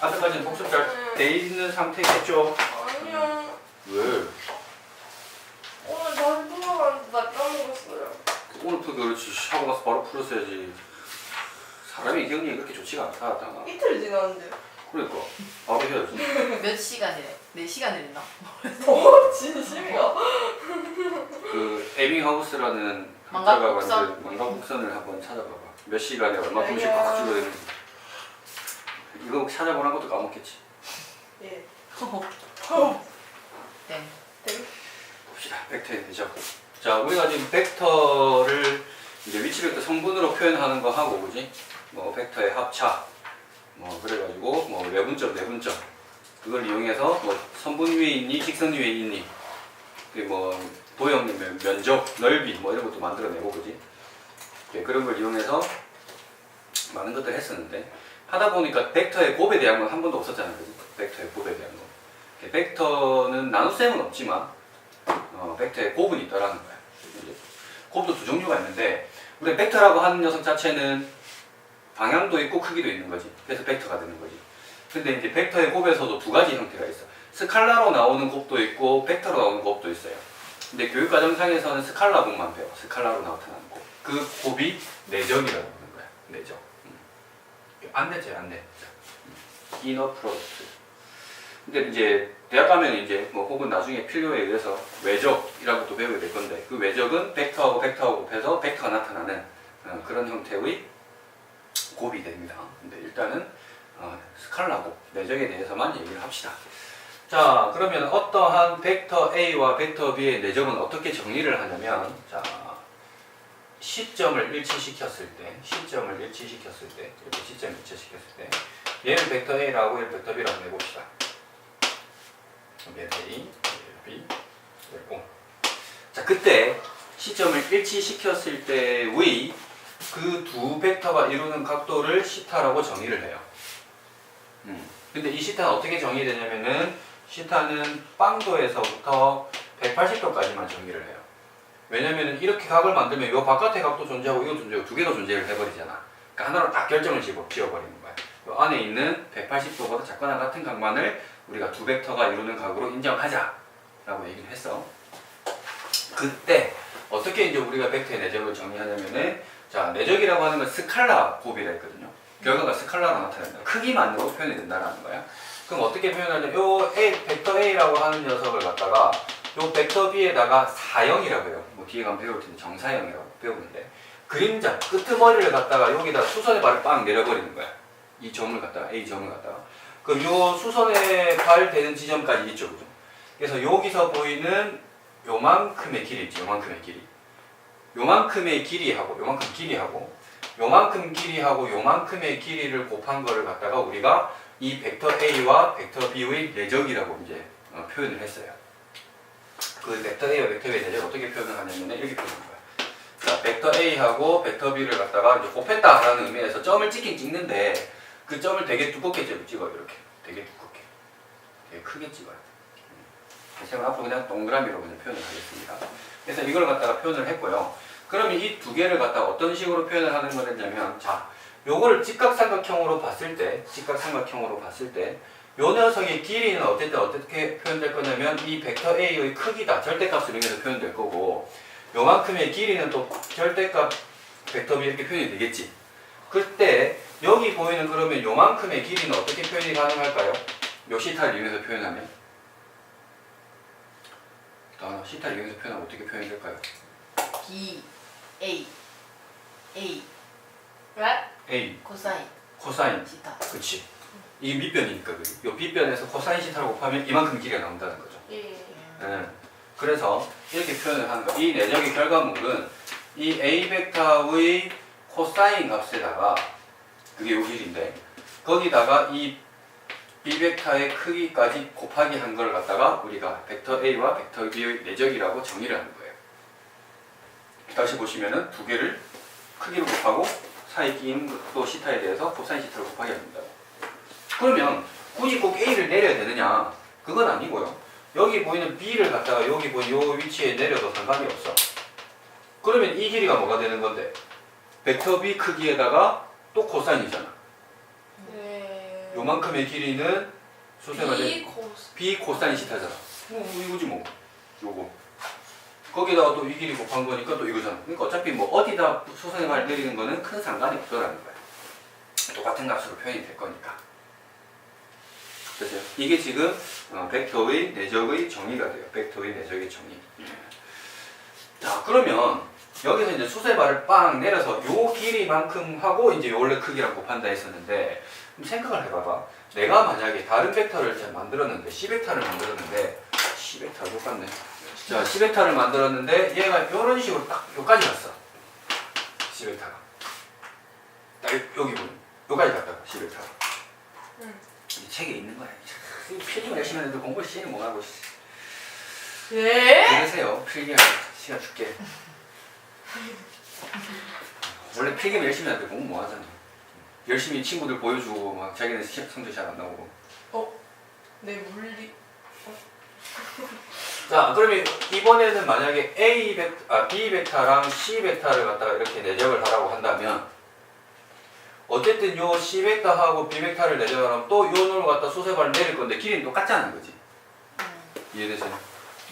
앞에까지는 복습 잘 돼 있는 상태겠죠? 아니요. 왜? 오늘 다시 풀어봤는데 나 까먹었어요. 오늘부터 그렇지 하고 나서 바로 풀었어야지. 사람의 기억력이 그렇게 좋지가 않다. 당아. 이틀 지났는데. 그러니까 바로 해야지. 몇 시간이래? 4시간을 했나? 진심이야? 그 에밍하우스라는 망각 학자가 곡선? 만든 망각 곡선을 한번 찾아봐봐. 몇 시간에 얼마큼씩 아니야. 팍 줄어드는지. 이거 찾아보는 것도 까먹겠지. 예. 네. 봅시다. 벡터의 대적. 자, 우리가 지금 벡터를 이제 위치 벡터 성분으로 표현하는 거 하고, 그지? 뭐 벡터의 합차, 뭐 그래가지고 뭐 외분점, 내분점 그걸 이용해서 뭐 선분 위에 있니, 직선 위에 있니, 그리고 뭐 도형 면적, 넓이 뭐 이런 것도 만들어내고, 그지? 그런 걸 이용해서 많은 것들을 했었는데 하다 보니까 벡터의 곱에 대한 건 한 번도 없었잖아요, 그지? 벡터의 곱에 대한 거. 벡터는 나눗셈은 없지만 벡터의 곱은 있다라는 거야. 이제 곱도 두 종류가 있는데 우리 벡터라고 하는 녀석 자체는 방향도 있고 크기도 있는 거지. 그래서 벡터가 되는 거지. 근데 이제 벡터의 곱에서도 두 가지 형태가 있어. 스칼라로 나오는 곱도 있고 벡터로 나오는 곱도 있어요. 근데 교육과정상에서는 스칼라 곱만 배워. 스칼라로 나타나는 곱. 그 곱이 내적이라고 하는 거야. 내적. 안내죠, 안내. 이너 프로덕트. 근데 이제 대학 가면 이제 뭐 혹은 나중에 필요에 의해서 외적이라고 또 배우게 될 건데 그 외적은 벡터하고 벡터하고 곱해서 벡터가 나타나는 그런 형태의 곱이 됩니다. 근데 일단은 스칼라 곱, 내적에 대해서만 얘기를 합시다. 자, 그러면 어떠한 벡터 A와 벡터 B의 내적은 어떻게 정리를 하냐면 자, 시점을 일치시켰을 때 이렇게 시점을 일치시켰을 때 얘를 벡터 A라고 얘를 벡터 B라고 해봅시다. 얘를 A, 얘를 B, 얘를 O. 자, 그때 시점을 일치시켰을 때의 그 두 벡터가 이루는 각도를 시타라고 정의를 해요. 근데 이 시타는 어떻게 정의되냐면은 시타는 빵도에서부터 180도까지만 정의를 해요. 왜냐면은 이렇게 각을 만들면 이 바깥의 각도 존재하고 이거 존재하고 두 개가 존재를 해버리잖아. 그러니까 하나로 딱 결정을 지어버리는 거야. 이 안에 있는 180도보다 작거나 같은 각만을 우리가 두 벡터가 이루는 각으로 인정하자 라고 얘기를 했어. 그때 어떻게 이제 우리가 벡터의 내적을 정의하냐면은 자, 내적이라고 하는 건 스칼라 곱이라 했거든요. 결과가 스칼라로 나타난다. 크기만으로 표현이 된다는 거야. 그럼 어떻게 표현하냐면 요 벡터 A라고 하는 녀석을 갖다가 요 벡터 B에다가 사형이라고 해요. 뭐 뒤에 가면 배울 텐데 정사형이라고 배우는데 그림자 끄트머리를 갖다가 여기다 수선의 발을 빵 내려버리는 거야. 이 점을 갖다가 A 점을 갖다가 그럼 요 수선의 발 되는 지점까지 있죠, 그죠? 그래서 여기서 보이는 요만큼의 길이 있지, 요만큼의 길이. 요만큼의 길이하고 요만큼 길이하고 요만큼 길이하고 요만큼의 길이를 곱한 거를 갖다가 우리가 이 벡터 A와 벡터 B의 내적이라고 이제 표현을 했어요. 그 벡터 A와 벡터 B의 내적을 어떻게 표현을 하냐면 이렇게 표현한 거야. 자, 벡터 A하고 벡터 B를 갖다가 이제 곱했다라는 의미에서 점을 찍긴 찍는데 그 점을 되게 두껍게 찍어요. 이렇게 되게 두껍게, 되게 크게 찍어요. 제가 앞으로 그냥 동그라미로 그냥 표현을 하겠습니다. 그래서 이걸 갖다가 표현을 했고요. 그러면 이 두 개를 갖다가 어떤 식으로 표현을 하는 거냐면 자, 요거를 직각삼각형으로 봤을 때 요 녀석의 길이는 어떻게 표현될 거냐면 이 벡터 A의 크기다. 절대값을 이용해서 표현될 거고 요만큼의 길이는 또 절대값 벡터 B 이렇게 표현이 되겠지. 그때 여기 보이는 그러면 요만큼의 길이는 어떻게 표현이 가능할까요? 요 시타를 이용해서 표현하면 시타를 이용해서 표현하면 어떻게 표현이 될까요? B, A, A, 왜? A, 코사인, 코사인. 시타. 그치. 이 밑변이니까 이 밑변에서 코사인 시타를 곱하면 이만큼 길이가 나온다는 거죠. 예. 그래서 이렇게 표현을 하는 거야. 이 내적의 결과물은 이 A 벡터의 코사인 값에다가 그게 요 길인데 거기다가 이 B 벡터의 크기까지 곱하기 한 걸 갖다가 우리가 벡터 A와 벡터 B의 내적이라고 정의를 하는 거예요. 다시 보시면은 두 개를 크기로 곱하고 사이 끼인 또 시타에 대해서 코사인 시타를 곱하게 합니다. 그러면 굳이 꼭 A를 내려야 되느냐? 그건 아니고요. 여기 보이는 B를 갖다가 여기 보이는 요 위치에 내려도 상관이 없어. 그러면 이 길이가 뭐가 되는 건데? 벡터 B 크기에다가 또 코사인이잖아. 요만큼의 길이는 수세발 B 코스. B 코사인 시타잖아. 이거지 뭐. 요거. 거기다가 또 이 길이 곱한 거니까 또 이거잖아. 그러니까 어차피 뭐 어디다 수세발 내리는 거는 큰 상관이 없더라는 거야. 똑같은 값으로 표현이 될 거니까. 그래서 이게 지금 벡터의 내적의 정의가 돼요. 벡터의 내적의 정의. 자, 그러면 여기서 이제 수세발을 빵 내려서 요 길이만큼 하고 이제 요 원래 크기랑 곱한다 했었는데 그럼 생각을 해봐봐. 내가 만약에 다른 벡터를 잘 만들었는데 C벡터를 만들었는데 C벡터 똑같네. 자, C벡터를 만들었는데 얘가 이런 식으로 딱 여기까지 갔어. C벡터가 딱 여기 보면 여기까지 갔다고 C벡터가. 응. 이 책에 있는 거야. 필기 열심히 하는데 공부를 시는 못하고 예? 그러세요. 필기할 시간 줄게. 원래 필기 열심히 하는데 공부 뭐 하잖아. 열심히 친구들 보여주고 막 자기는 시험 성적 잘 안 나오고. 내 물리. 자, 그러면 이번에는 만약에 B 벡터랑 C 벡터를 갖다가 이렇게 내적을 하라고 한다면 어쨌든 요 C 벡터하고 B 벡터를 내적을 하면 또 요 놈을 갖다 수세발을 내릴 건데 길이는 똑같잖아, 그지? 이해되세요?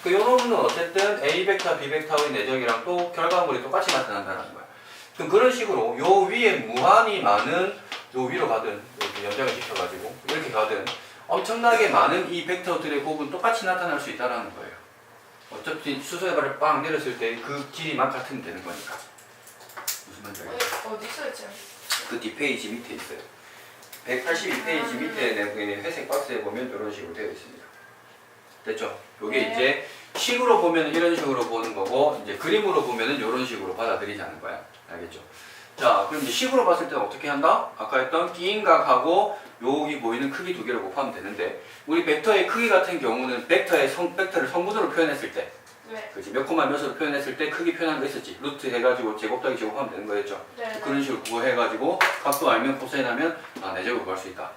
그 요 놈은 어쨌든 A 벡터, B 벡터의 내적이랑 또 결과물이 똑같이 나타난다는 거야. 그럼 그런 식으로 요 위에 무한히 많은 요 위로 가든 이렇게 연장을 시켜가지고 이렇게 가든 엄청나게 많은 이 벡터들의 곱은 똑같이 나타날 수 있다는 거예요. 어차피 수소의 발을 빵 내렸을 때 그 길이만 같으면 되는 거니까. 무슨 말인지 알겠죠? 어디 있어요? 그 뒷페이지 밑에 있어요. 182페이지 밑에 내부에 회색 박스에 보면 이런 식으로 되어 있습니다. 됐죠? 요게 네. 이제 식으로 보면 이런 식으로 보는 거고 이제 그림으로 보면 이런 식으로 받아들이자는 거야. 알겠죠? 자, 그럼 이제 식으로 봤을 때는 어떻게 한다? 아까 했던 끼인각하고 여기 보이는 크기 두 개를 곱하면 되는데 우리 벡터의 크기 같은 경우는 벡터를 성분으로 표현했을 때 네. 그치? 몇 콤마 몇으로 표현했을 때 크기 표현한 거 있었지. 루트 해가지고 제곱 더하기 제곱하면 되는 거였죠. 네. 그런 식으로 구해가지고 값도 알면 코사인 하면 내적을 구할 수 있다.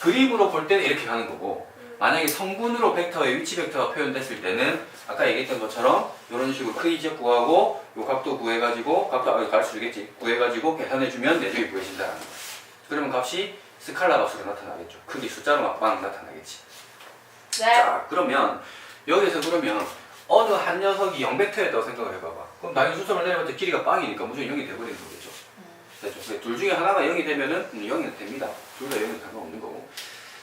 그림으로 볼 때는 이렇게 가는 거고 만약에 성분으로 벡터의 위치 벡터가 표현됐을 때는 아까 얘기했던 것처럼 이런 식으로 크기 즉 구하고 요 값도 구해가지고 값도 가르쳐 주겠지. 구해가지고 계산해주면 내적이 구해진다는 거야. 그러면 값이 스칼라 값으로 나타나겠죠. 크기 숫자로 막 나타나겠지. 네. 자, 그러면 여기서 그러면 어느 한 녀석이 0벡터였다고 생각을 해봐봐. 그럼 나중에 수점을 내려봤자 길이가 빵이니까 무조건 0이 돼버리는 거겠죠. 됐죠? 둘 중에 하나가 0이 되면은 0이 됩니다. 둘 다 0이 상관없는 거고.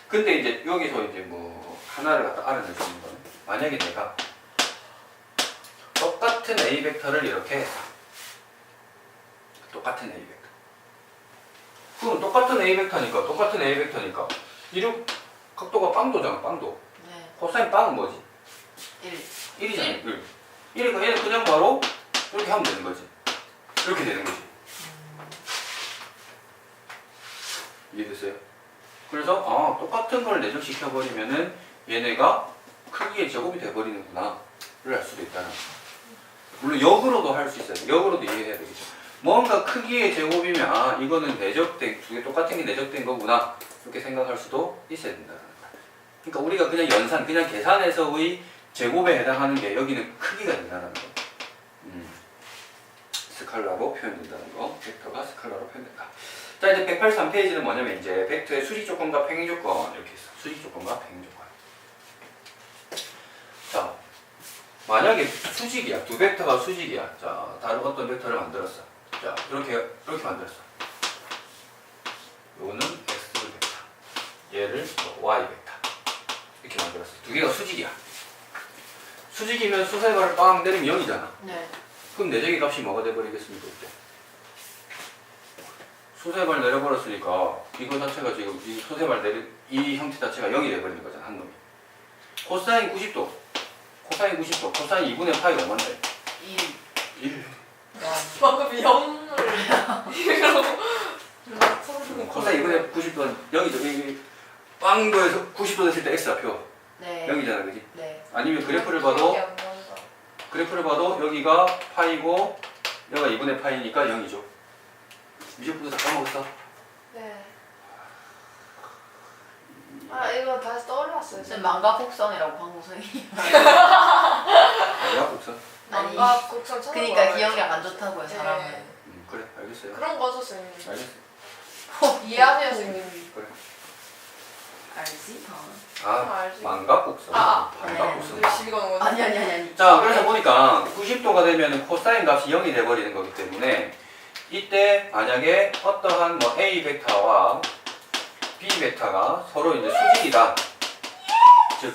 근데 이제 여기서 이제 뭐 하나를 갖다 알아낼 수 있는 거는 만약에 내가 똑같은 A 벡터를 이렇게 해서 똑같은 A 벡터. 그럼 똑같은 A 벡터니까 이륙 각도가 빵도잖아, 빵도. 네. 코사인 빵은 뭐지? 1. 1이잖아, 1. 1이니까 얘는 그냥 바로 이렇게 하면 되는 거지. 이렇게 되는 거지. 이해됐어요? 그래서 똑같은 걸 내적시켜버리면은 얘네가 크기의 제곱이 돼버리는구나 를 알 수도 있다는 거야. 물론 역으로도 할 수 있어요. 역으로도 이해해야 되겠죠. 뭔가 크기의 제곱이면 이거는 내적된, 두 개 똑같은 게 내적된 거구나 이렇게 생각할 수도 있어야 된다는 거야. 그러니까 우리가 그냥 연산, 그냥 계산해서의 제곱에 해당하는 게 여기는 크기가 된다는 거. 스칼라로 표현된다는 거. 벡터가 스칼라로 표현된다. 자, 이제 183페이지는 뭐냐면 이제 벡터의 수직 조건과 평행 조건 이렇게 있어. 수직 조건과 평행 조건. 자, 만약에 수직이야. 두 벡터가 수직이야. 자, 다른 어떤 벡터를 만들었어. 자, 이렇게 만들었어. 요거는 X 벡터. 얘를 Y 벡터. 이렇게 만들었어. 두 개가 수직이야. 수직이면 수세발을 빵 내리면 0이잖아. 네. 그럼 내적의 값이 뭐가 돼버리겠습니까, 이때? 수세발 내려버렸으니까 이거 자체가 지금 이 수세발 이 형태 자체가 0이 돼버리는 거잖아, 한 놈이. 코사인 90도. 코사인 2분의 파이가 얼마인데? 1. 1. 방금 0을 코사인 2분의 90도는 0이죠. 이 빵도에서 90도 됐을 때 x좌표 네. 0이잖아, 그지? 네. 아니면 그래프를 봐도 여기가 파이고 여기가 2분의 파이니까 0이죠. 미적분도 다 까먹었어? 네. 이거 다시 떠올랐어요. 쌤 망가 곡선이라고 방금 선생님. 아니야, 복선? 아니. 망가 곡선 찾아보라고 그러니까 기억력 했죠. 안 좋다고요, 네. 사람은. 그래, 알겠어요. 그런 거죠, 선생님. 알겠어. 이해하세요, 선생님. 그래. 알지? 아, 알지. 망각곡선. 아, 반각곡선. 왜 시비 거는 거지? 아니. 자, 그래서 보니까 90도가 되면 코사인 값이 0이 돼버리는 거기 때문에 이때 만약에 어떠한 뭐 A 벡터와 B 벡터가 서로 이제 수직이다. 즉,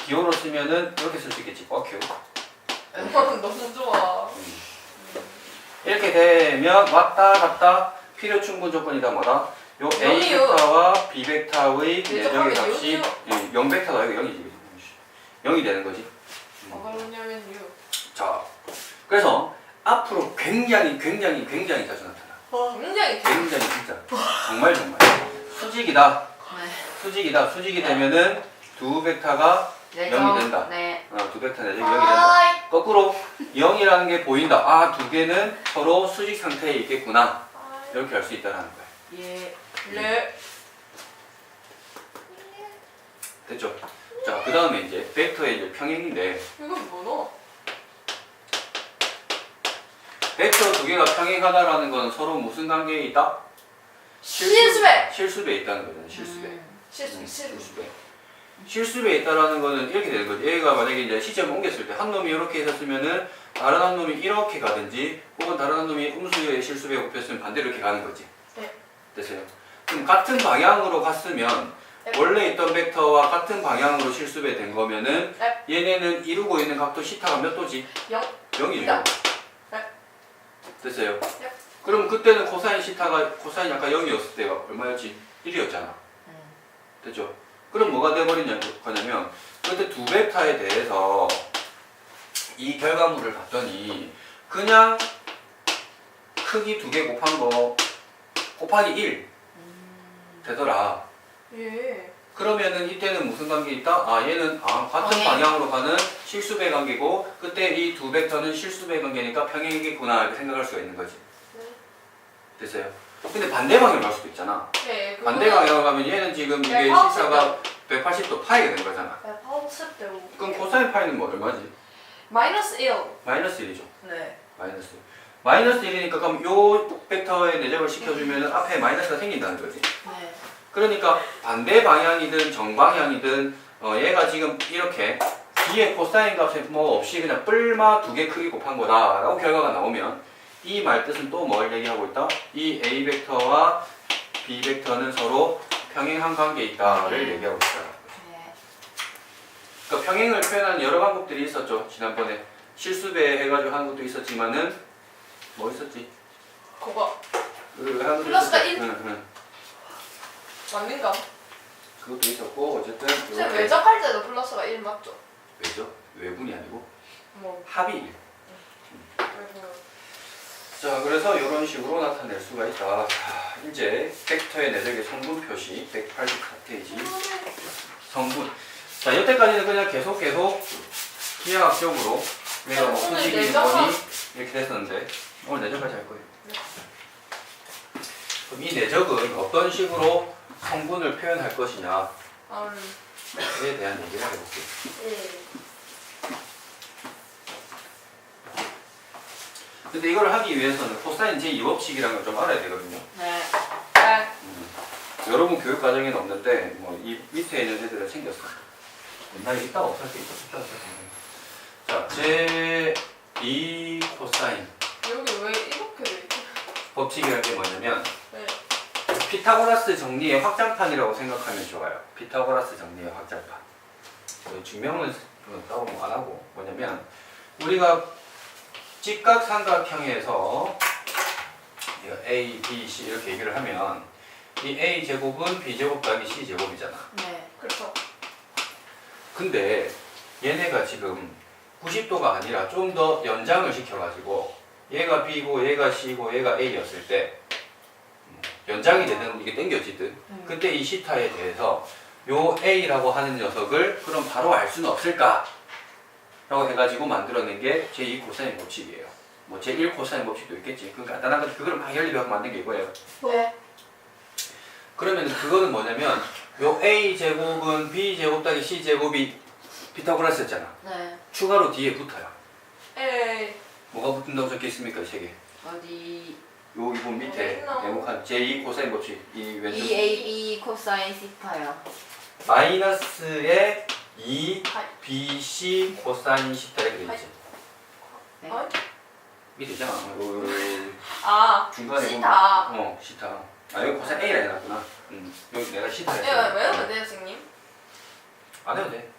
기호로 쓰면은 이렇게 쓸 수 있겠지. 꽉큐. 너무 좋아. 이렇게 되면 왔다 갔다 필요 충분 조건이다 뭐다? 요 A 영이요. 벡터와 B 벡터의 네, 내적의 잠깐만요. 값이 영이요. 0 벡터가 여기 0이지. 0이 되는 거지. 뭐가 그러냐면 유. 자, 그래서 앞으로 굉장히 자주 나타나. 굉장히 굉장히 진짜 정말 수직이다. 네. 수직이 되면은 두 벡터가 내적. 0이 된다. 네. 두 벡터 내적이 0이 된다. 거꾸로 0이라는 게 보인다. 아, 두 개는 서로 수직 상태에 있겠구나. 이렇게 할 수 있다는 거야. 예. 레. 됐죠? 자, 그 다음에 이제 벡터의 이제 평행인데 이건 뭐노? 벡터 두 개가 평행하다라는 건 서로 무슨 관계에 있다? 실수배. 실수배에 있다는 거잖아. 실수배. 실수. 실수배. 실수배에 있다라는 거는 이렇게 되는 거지. 얘가 만약에 이제 시점을 옮겼을 때 한 놈이 이렇게 있었으면은 다른 한 놈이 이렇게 가든지 혹은 다른 한 놈이 음수의 실수배에 굽혔으면 반대로 이렇게 가는 거지. 네. 됐어요? 그럼 같은 방향으로 갔으면 네. 원래 있던 벡터와 같은 방향으로 실수배 된 거면은 네. 얘네는 이루고 있는 각도 시타가 몇 도지? 0. 0이죠. 네. 됐어요? 네. 그럼 그때는 코사인 시타가 코사인 아까 0이었을 때가 얼마였지? 1이었잖아. 됐죠? 그럼 뭐가 돼버리냐 거냐면 그때 두 벡터에 대해서 이 결과물을 봤더니 그냥 크기 두 개 곱한 거 곱하기 1 되더라. 예. 그러면은 이때는 무슨 관계 있다? 아, 얘는 같은 평행. 방향으로 가는 실수배 관계고 그때 이 두 벡터는 실수배 관계니까 평행이겠구나 이렇게 생각할 수가 있는 거지. 네. 됐어요? 근데 반대 방향으로 갈 수도 있잖아. 네. 반대 방향으로 가면 얘는 지금 이게 180도. 시차가 180도 파이가 되는 거잖아. 네, 파우스 때문에. 그럼 코사인 파이는 뭐 얼마지? 마이너스 1. 마이너스 1이죠. 네. 마이너스 1이니까 그럼 요 벡터의 내적을 시켜주면 앞에 마이너스가 생긴다는 거지. 네. 그러니까 반대 방향이든 정방향이든 얘가 지금 이렇게 뒤에 코사인 값에 뭐 없이 그냥 뿔마 두 개 크기 곱한 거다라고 결과가 나오면 이 말뜻은 또 뭘 얘기하고 있다? 이 A 벡터와 B 벡터는 서로 평행한 관계에 있다를 얘기하고 있다. 네. 그러니까 평행을 표현하는 여러 방법들이 있었죠. 지난번에 실수배 해가지고 하는 것도 있었지만은 뭐 있었지? 그거 하는 것도 플러스가 있었죠. 1? 응. 맞는가? 그것도 있었고 어쨌든 쌤 이렇게 외적할 때도 플러스가 1 맞죠? 왜죠? 외분이 아니고 뭐 합이 1. 외국. 자, 그래서 이런 식으로 나타낼 수가 있다. 자, 이제 벡터의 내적의 성분 표시 184페이지 성분. 자, 여태까지는 그냥 계속 기하학적으로 내가 뭐 오늘 수직이 내적은- 뭐니 이렇게 됐었는데 오늘 내적까지 할 거예요. 네. 그럼 이 내적은 어떤 식으로 성분을 표현할 것이냐에 대한 얘기를 해볼게요. 예. 근데 이걸 하기 위해서는 코사인 제2법칙이라는 걸 좀 알아야 되거든요. 네. 네. 여러분 교육 과정에는 없는데 뭐 이 밑에 있는 애들은 생겼어. 옛날에 있다가 없었을 때 있었을 때. 자, 제2 코사인 여기 왜 이렇게 돼 있지? 법칙이라는 게 뭐냐면 네. 피타고라스 정리의 확장판이라고 생각하면 좋아요. 피타고라스 정리의 확장판. 증명은 따로 안 하고 뭐냐면 우리가 직각삼각형에서 A, B, C 이렇게 얘기를 하면 이 A 제곱은 B 제곱 더하기 C 제곱이잖아. 네. 그렇죠. 근데 얘네가 지금 90도가 아니라 좀 더 연장을 시켜가지고 얘가 B고 얘가 C고 얘가 A였을 때 연장이 되든 이게 땡겨지든 그때 이 시타에 대해서 요 A라고 하는 녀석을 그럼 바로 알 수는 없을까? 라고 해가지고 만들어낸 게 제2 코사인 법칙이에요. 뭐 제1 코사인 법칙도 있겠지. 그러니까 간단한 건데 그걸 막 연립해서 만든 게 이거예요. 네. 그러면 그거는 뭐냐면 요 A 제곱은 B 제곱 더하기 C 제곱이 피타고라스였잖아. 네. 추가로 뒤에 붙어요. 에이. 뭐가 붙는다고 적혀 있습니까, 이 세 개? 어디 요 이분 밑에 네모칸 제2 코사인 법칙 이 왼쪽 EAB 코사인 시타요. 마이너스의 2bc 코사인 시타 이렇게 되지. 네. 어? 밑에 있잖아. 아, 중간에 시타. 보면, 시타. 아 여기 코사인 A라 해놨구나. 여기 내가 시타 예, 했어. 외우면 돼요, 선생님? 안 해도 돼.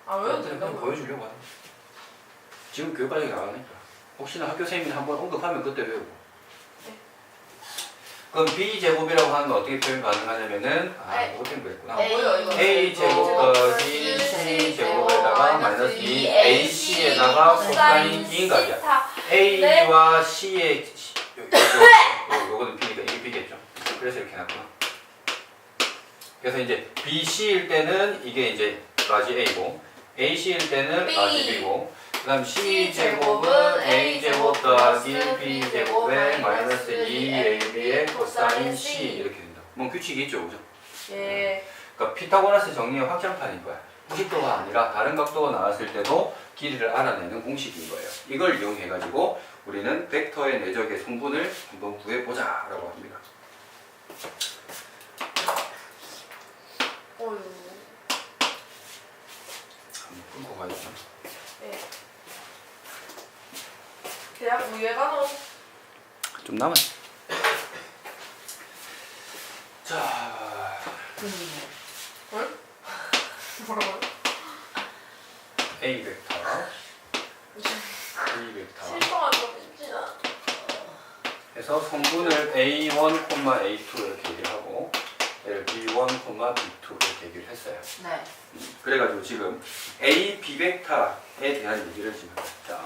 아, 외우면 그냥 된다고. 보여주려고 하는 거야. 지금 교육과정이 나가니까. 혹시나 학교 선생님이 한번 언급하면 그때 배우고. 네. 그럼 b제곱이라고 하는 건 어떻게 표현 가능하냐면은 네. 이거 때문에 그랬구나. 뭐예요, 이거? a제곱 더하기 c제곱에다가 마이너스 2ac에다가 코사인 b인각이야. a와 c의 요거는 b니까 이게 b겠죠. 그래서 이렇게 해놨구나. 그래서 이제 bc일 때는 이게 이제 라지 a고 ac일 때는 B. 라지 b고 그 다음 c제곱은 a제곱 더하기 b제곱에 마이너스 2ab의 코사인 c 이렇게 된다. 뭐 규칙이 있죠, 그죠? 예. 그러니까 피타고라스 정리의 확장판인 거야. 90도가 아니라 다른 각도가 나왔을 때도 길이를 알아내는 공식인 거예요. 이걸 이용해가지고 우리는 벡터의 내적의 성분을 한번 구해보자라고 합니다. 어휴. 한번 끊고 가야겠다. 예. 대학 우예관호. 좀 남았어. 자, 응? 뭐라고요? A 벡터, B 벡터 실성한 거 있지나. 해서 성분을 A1, A2 이렇게 얘기를 하고 얘를 B1, B2 이렇게 얘기를 했어요. 네. 그래가지고 지금 A, B 벡터에 대한 얘기를 지금 자,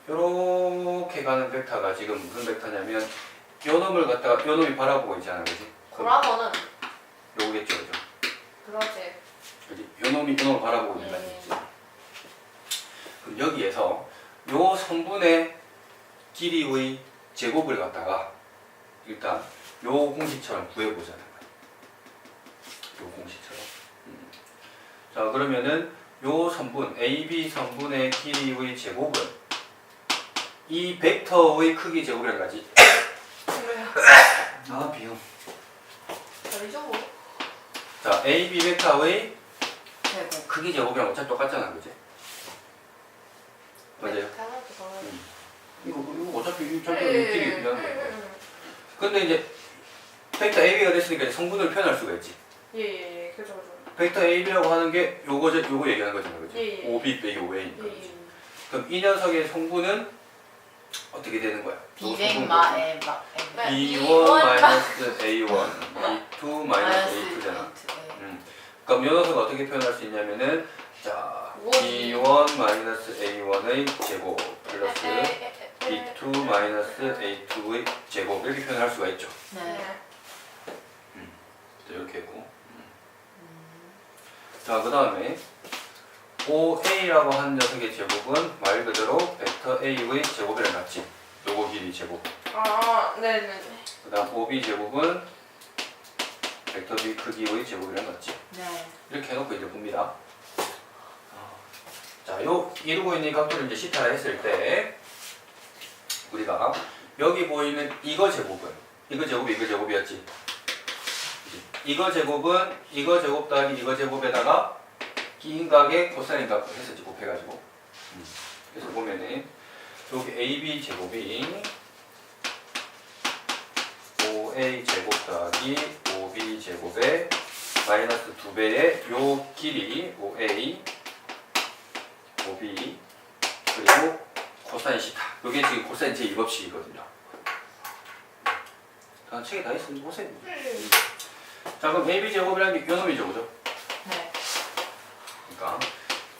요렇게 가는 벡터가 지금 무슨 벡터냐면 요 놈을 갖다가 요 놈이 바라보고 있잖아, 그지? 그라머는 요거겠죠, 그죠? 그러지. 그지? 요 놈이 요 놈을 바라보고 있는 거지. 그럼 여기에서 요 성분의 길이의 제곱을 갖다가 일단 요 공식처럼 구해보자는 거야. 요 공식처럼. 자, 그러면은 요 성분 AB 성분의 길이의 제곱은 이 벡터의 크기 제곱이라는 거지. 그래요. 아, 비용. 다리죠 뭐. 자, AB 벡터의 제곱. 크기 제곱이랑 어차피 똑같잖아, 그지? 맞아요. 당연히 당연히. 이거 어차피 이 길이 예, 비교하는 거야. 근데 이제 벡터 AB가 됐으니까 이제 성분을 표현할 수가 있지. 예예예. 그죠 그죠. 벡터 AB라고 하는 게 요거 얘기하는 거잖아, 그지? 예, 예. 5B 빼기 5A니까. 예예. 그럼 이 녀석의 성분은 어떻게 되는 거야? 비백마 에마. 네. B1 마이너스 A1, B2 마이너스 A2잖아. 그럼 이 녀석을 어떻게 표현할 수 있냐면은 자, B1 마이너스 A1의 제곱 플러스 B2 마이너스 A2의 제곱 이렇게 표현할 수가 있죠. 네. 이렇게 했고. 자, 그 다음에 OA라고 하는 녀석의 제곱은 말 그대로 벡터 A의 제곱이라 놨지. 요거 길이 제곱. 아 네네네. 그 다음 OB 제곱은 벡터 B 크기의 제곱이라 놨지. 네. 이렇게 해놓고 이제 봅니다. 자, 요 이루고 있는 각도를 이제 시타라 했을 때 우리가 여기 보이는 이거 제곱은 이거 제곱이었지. 이거 제곱은 이거 제곱 더하기 이거 제곱에다가 긴 각의 코사인 값을 해서 곱해가지고 그래서 보면은 여기 AB 제곱이 5A 제곱 더하기 5B 제곱에 마이너스 2배의 요 길이 5A 5B 그리고 코사인 시타. 요게 지금 코사인 제2법칙이거든요. 다 책에 다 있으면 보세요. 자, 그럼 AB 제곱이라는 게 요 놈이죠, 그죠? 네. 그러니까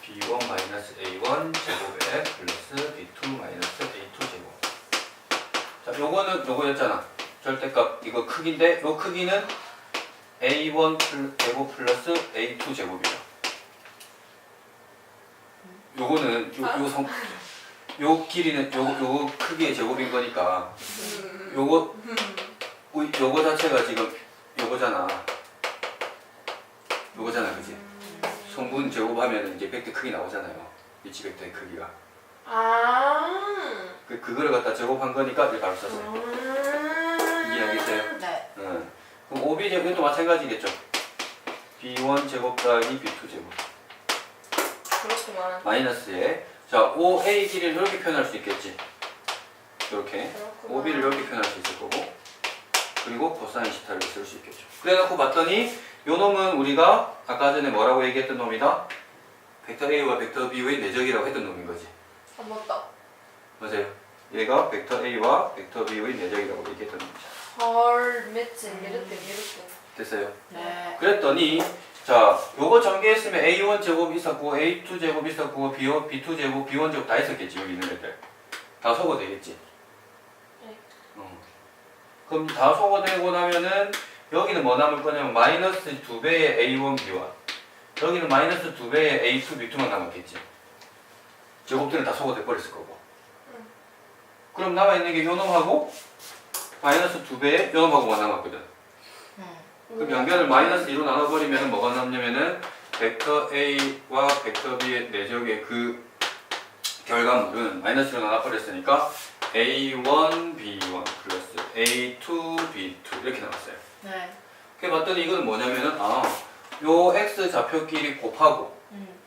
B1 마이너스 A1 제곱에 플러스 B2 마이너스 A2 제곱. 자, 요거는 요거였잖아. 절대값 이거 크기인데 요 크기는 A1 제곱 플러스 A2 제곱이죠. 요거는 요 길이는 요거 크기의 제곱인 거니까 요거 자체가 지금 요거잖아, 그지? 성분 제곱하면 이제 벡터 크기 나오잖아요. 위치 벡터의 크기가. 아. 그거를 갖다 제곱한 거니까 이렇게 바로 썼어요. 이해하겠어요? 네. 응. 그럼 OB 제곱도 마찬가지겠죠. B1 제곱 더하기 B2 제곱 그렇구만. 마이너스에 자 5A 길이를 이렇게 표현할 수 있겠지. 이렇게 그렇구만. 5B를 이렇게 표현할 수 있을 거고 그리고 코사인 시타를 쓸 수 있겠죠. 그래 놓고 봤더니 요 놈은 우리가 아까 전에 뭐라고 얘기했던 놈이다? 벡터 A와 벡터 B의 내적이라고 했던 놈인 거지. 아 맞다. 맞아요. 얘가 벡터 A와 벡터 B의 내적이라고 얘기했던 놈이죠. 헐 매칭 이렇게. 됐어요. 네. 그랬더니 자 요거 전개했으면 A1 제곱 있었고 A2 제곱 있었고 B2 제곱 B1 제곱 다 있었겠지. 여기 있는 애들 다 소거되겠지. 네. 그럼 다 소거되고 나면은 여기는 뭐 남을 거냐면 마이너스 2배의 A1 B1 여기는 마이너스 2배의 A2 B2만 남았겠지. 제곱들은 다 소거돼 버렸을 거고. 그럼 남아있는 게 요 놈하고 마이너스 2배의 요 놈하고만 남았거든. 그럼 양변을 마이너스 2로 나눠버리면 뭐가 남냐면은 벡터 A와 벡터 B의 내적의 그 결과물은 마이너스로 나눠버렸으니까 A1 B1 플러스 A2 B2 이렇게 나왔어요. 네. 그래 봤더니 이건 뭐냐면은 요 X 좌표끼리 곱하고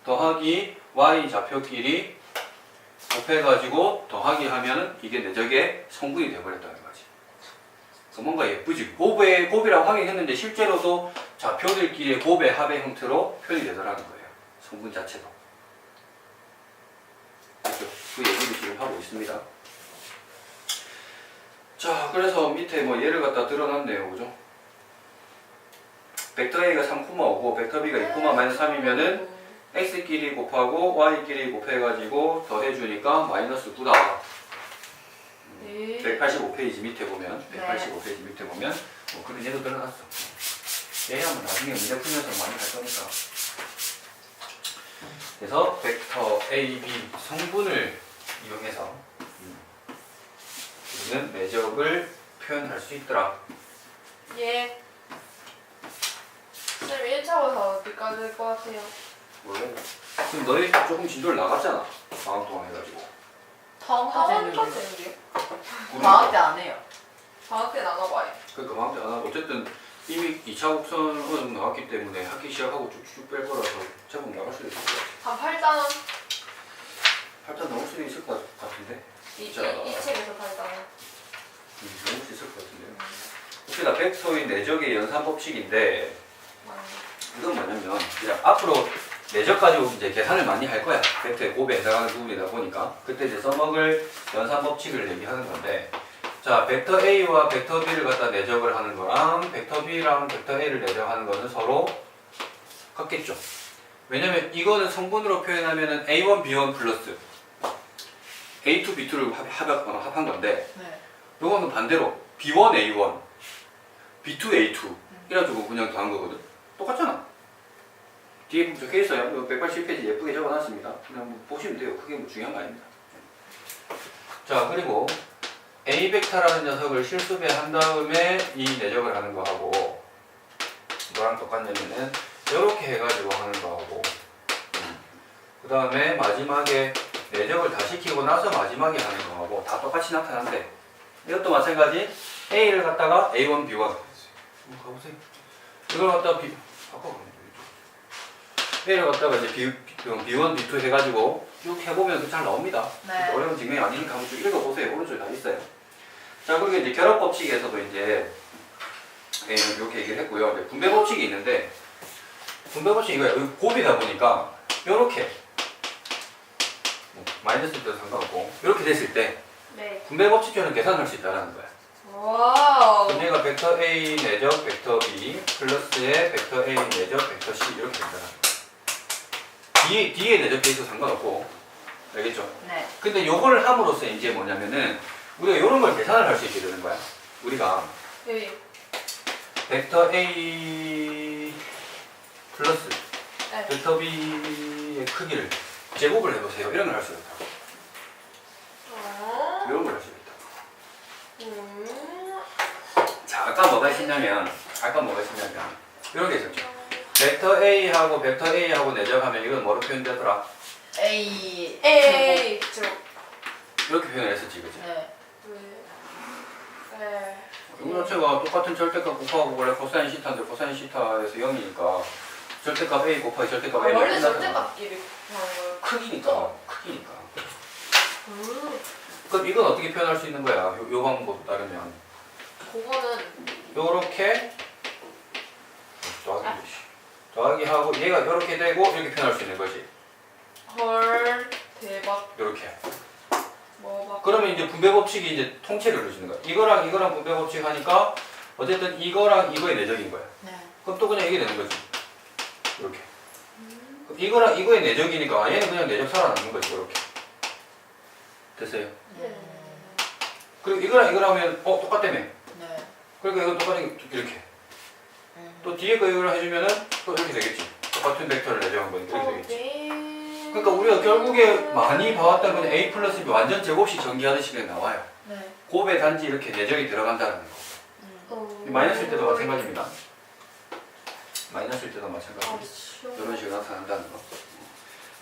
더하기 Y 좌표끼리 곱해가지고 더하기 하면은 이게 내적의 성분이 돼버렸다는 거지. 뭔가 예쁘지. 곱이라고 하긴 했는데 실제로도 좌표들끼리의 곱의 합의 형태로 표현이 되더라는 거예요. 성분 자체도. 그렇죠? 그 얘기를 지금 하고 있습니다. 자, 그래서 밑에 뭐 예를 갖다 드러났네요. 그죠? 벡터 A가 3,5고 벡터 B가 2,-3이면은 X끼리 곱하고 Y끼리 곱해가지고 더해주니까 마이너스 9다. 185페이지 밑에 보면 185페이지 밑에 보면 뭐 그런 예도 들어갔어. 얘야뭐 나중에 문제 풀면서 많이 할 거니까. 그래서 벡터 A, B 성분을 이용해서 우리는 내적을 표현할 수 있더라. 예. 쌤 1차부터 어디까지 될 것 같아요? 원래 지금 너희 조금 진도를 나갔잖아. 방학 동안 해가지고. 다음 학원 과제는 되는데요? 방학 때 안 해요. 방학 때 나가봐요. 그러니까 방학 때 안 하고 어쨌든 이미 2차 곡선 어느 정도 나왔기 때문에 학기 시작하고 쭉쭉 뺄 거라서 제법 나갈 수도 있을 것 같아. 한 8단원? 8단 넘을 수도 있을 것 같은데. 이 자. 책에서 8단원. 넘을 수 있을 것 같은데요. 혹시나 벡터의 내적의 연산 법칙인데 이건 뭐냐면 그냥 앞으로 내적 가지고 이제 계산을 많이 할 거야. 벡터의 곱에 해당하는 부분이다 보니까 그때 이제 써먹을 연산 법칙을 얘기하는 건데 자 벡터 A와 벡터 B를 갖다 내적을 하는 거랑 벡터 B랑 벡터 A를 내적하는 거는 서로 같겠죠. 왜냐면 이거는 성분으로 표현하면은 A1 B1 플러스 A2 B2를 합한 건데 네. 요거는 반대로 B1 A1 B2 A2 이래가지고 그냥 더한 거거든. 똑같잖아. 뒤에 적혀 있어요. 180페이지 예쁘게 적어놨습니다. 그냥 뭐 보시면 돼요. 그게 뭐 중요한 거 아닙니다. 자 그리고 A 벡터라는 녀석을 실수배 한 다음에 이 내적을 하는 거하고 이거랑 똑같냐면은 이렇게 해가지고 하는 거하고 그 다음에 마지막에 내적을 다 시키고 나서 마지막에 하는 거하고 다 똑같이 나타난대. 이것도 마찬가지 A를 갖다가 A1, B1 가보세요. 이걸 갖다가 바꿔보면 A를 갖다가 이제 B1, B2 해가지고 쭉 해보면 잘 나옵니다. 네. 어려운 증명이 아니니까 한번 쭉 읽어보세요. 오른쪽에 다 있어요. 자, 그리고 이제 결합 법칙에서도 이제 A는 이렇게 얘기를 했고요. 이제 분배 법칙이 있는데 분배 법칙이 이거예요. 여기 곱이다 보니까 이렇게 마이너스 때도 상관없고 이렇게 됐을 때 네. 분배 법칙표는 계산할 수 있다는 거야. 와우. 그럼 얘가 벡터 A 내적 벡터 B 플러스의 벡터 A 내적 벡터 C 이렇게 된다는 거야. 뒤에 내적돼 있어도 상관없고 알겠죠? 네. 근데 요걸 함으로써 이제 뭐냐면은 우리가 이런 걸 계산을 할 수 있게 되는 거야. 우리가 네. 벡터 A 플러스 네. 벡터 B의 크기를 제곱을 해보세요. 이런 걸 할 수가 있다. 이런 걸 할 수가 있다. 자, 아까 뭐가 있었냐면 이런 게 있었죠. 벡터 A하고 벡터 A하고 내적하면 이건 뭐로 표현되더라? A 에이. 저. 이렇게 표현을 했었지, 그치? 네. 이거 자체가 똑같은 절대값 곱하고 원래 코사인 시타인데 코사인 시타에서 0이니까 절대값 A 곱하기 절대값 아, A 원래 절대값끼리 하는 거예요. 크기니까. 그럼 이건 어떻게 표현할 수 있는 거야? 요 방법 따르면 그거는 요렇게 더하기 하고 얘가 요렇게 되고 이렇게 표현할 수 있는 거지. 헐 대박 요렇게. 뭐 그러면 이제 분배 법칙이 이제 통째로 이루어지는 거야. 이거랑 이거랑 분배 법칙 하니까 어쨌든 이거랑 이거의 내적인 거야. 네. 그럼 또 그냥 이게 되는 거지. 이렇게. 그럼 이거랑 이거의 내적이니까 얘는 그냥 내적 살아남는 거지. 이렇게. 됐어요? 네. 그리고 이거랑 이거랑 하면 똑같다며. 네. 그러니까 이건 똑같이 이렇게. 또 뒤에 거 이걸 해주면은 또 이렇게 되겠지. 똑같은 벡터를 내적한 거니까 이렇게 되겠지. 그러니까 우리가 결국에 많이 봐왔던 건 A 플러스 B 완전 제곱식 전기하듯이 그냥 나와요. 네. 곱에 단지 이렇게 내적이 들어간다는 거. 마이너스일 때도 마찬가지입니다. 마이너스일 때도 마찬가지. 이런 식으로 나타난다는 거.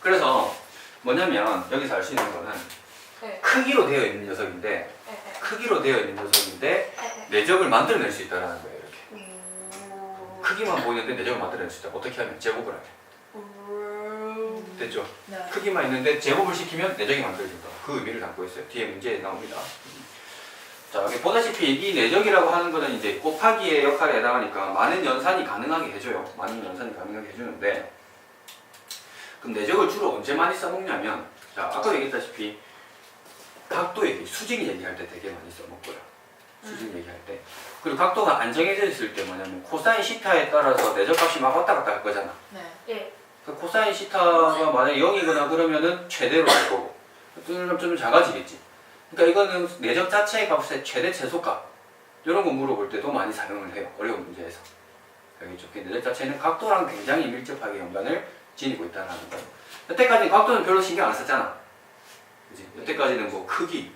그래서 뭐냐면 여기서 알 수 있는 거는 네. 크기로 되어 있는 녀석인데 네. 크기로 되어 있는 녀석인데 네. 내적을 만들어낼 수 있다는 거예요. 이렇게. 크기만 보이는데 내적을 만들어낼 수 있다. 어떻게 하면? 제곱을 하면. 됐죠? 네. 크기만 있는데 제곱을 시키면 내적이 만들어진다. 그 의미를 담고 있어요. 뒤에 문제에 나옵니다. 자, 여기 보다시피 이 내적이라고 하는 거는 이제 곱하기의 역할에 해당하니까 많은 연산이 가능하게 해줘요. 많은 연산이 가능하게 해주는데 그럼 내적을 주로 언제 많이 써먹냐면 자, 아까 얘기했다시피 각도 얘기, 수직 얘기할 때 되게 많이 써먹고요. 수직 얘기할 때. 그리고 각도가 안 정해져 있을 때 뭐냐면 코사인 시타에 따라서 내적값이 막 왔다 갔다 할 거잖아. 네. 예. 그 코사인 시타가 만약에 0이거나 그러면은 최대로 할 거고 좀 작아지겠지. 그러니까 이거는 내적 자체의 값의 최대 최소값 이런 거 물어볼 때도 많이 사용을 해요. 어려운 문제에서. 여기 적힌 내적 자체는 각도랑 굉장히 밀접하게 연관을 지니고 있다는 거예요. 여태까지 각도는 별로 신경 안 썼잖아. 그치? 여태까지는 뭐 크기,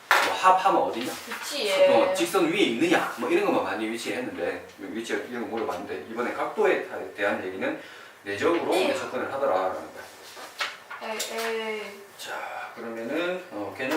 뭐 합하면 어디냐, 위치에 직선 위에 있느냐, 뭐 이런 것만 많이 위치했는데 위치 이런 거 물어봤는데 이번에 각도에 대한 얘기는 내적으로 접근을 하더라라는 거야. 에에 자, 그러면은 개념